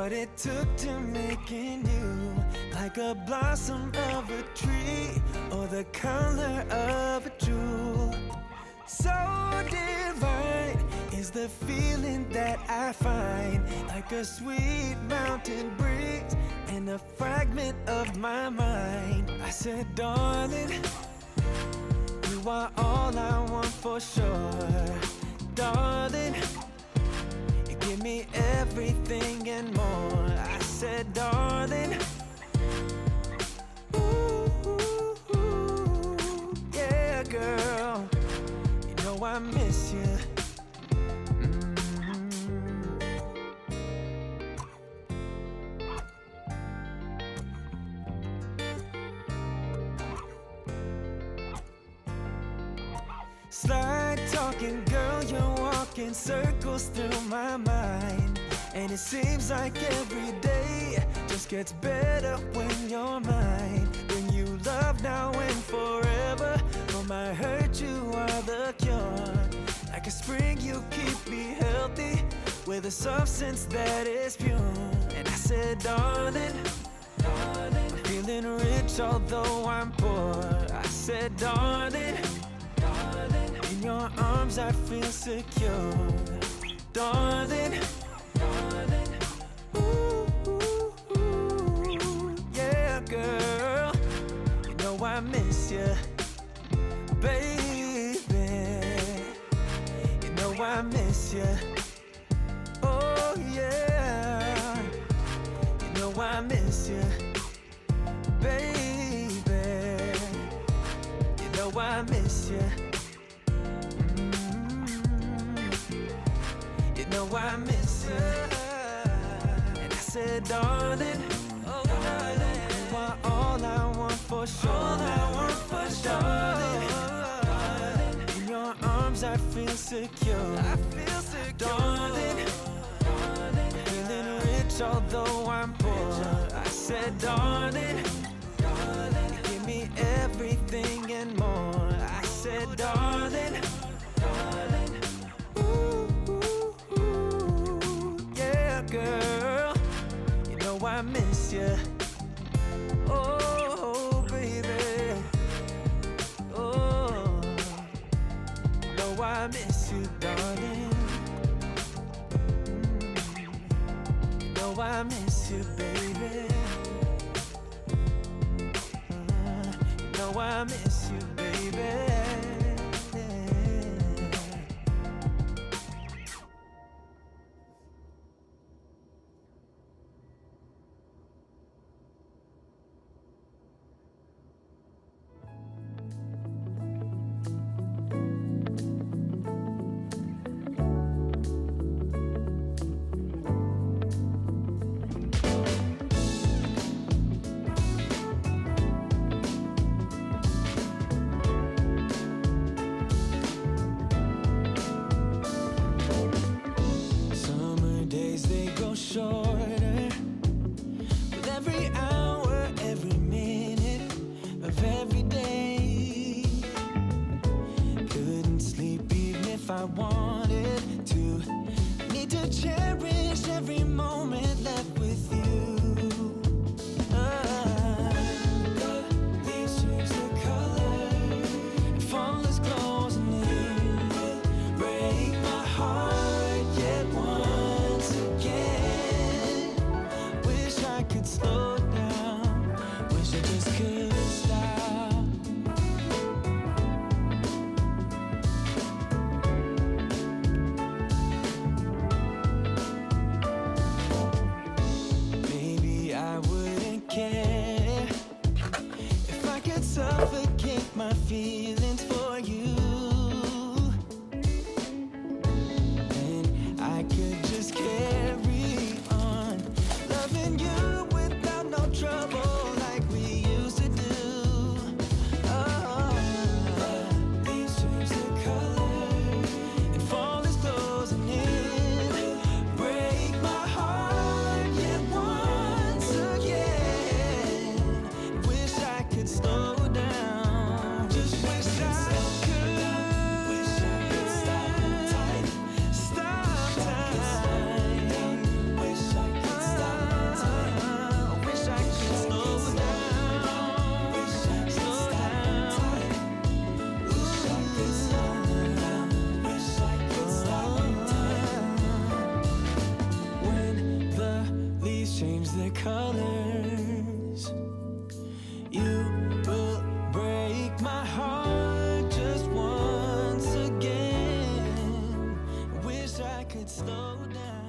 what it took to making you, like a blossom of a tree or the color of a jewel. So divine is the feeling that I find, like a sweet mountain breeze and a fragment of my mind. I said, darling, you are all I want for sure. Darling, you give me everything and more. I said, darling, ooh, yeah, girl, you know I miss you. Slide talking, girl, you're walking circles through my mind. And it seems like every day just gets better when you're mine. Bring you love now and forever. For my hurt, you are the cure. Like a spring, you keep me healthy with a substance that is pure. And I said, darling, darling, I'm feeling rich although I'm poor. I said, darling, in your arms I feel secure. Darling, darling, ooh, ooh, ooh, yeah, girl, you know I miss you, baby. You know I miss you. Oh yeah, you know I miss you, baby. You know I miss you. Know I miss you. And I said, darling, oh darling, you are all I want for sure. All I want for sure. Darling, in your arms I feel secure. I feel secure. Darling, darling, feeling rich although I'm poor. I said, darling, darling, you give me everything and more. I said, darling, darling, girl, you know I miss you. Oh, baby. Oh, you know I miss you, darling. You know I miss you, baby. You know I miss you, baby. Shorter with every hour, every minute of every day. Couldn't sleep even if I wanted to. Need to cherish every moment left with you. The leaves change their color, and fall is close, and you break my heart yet once again. I could slow down, wish I just could stop. lose their colors. You will break my heart just once again. Wish I could slow down.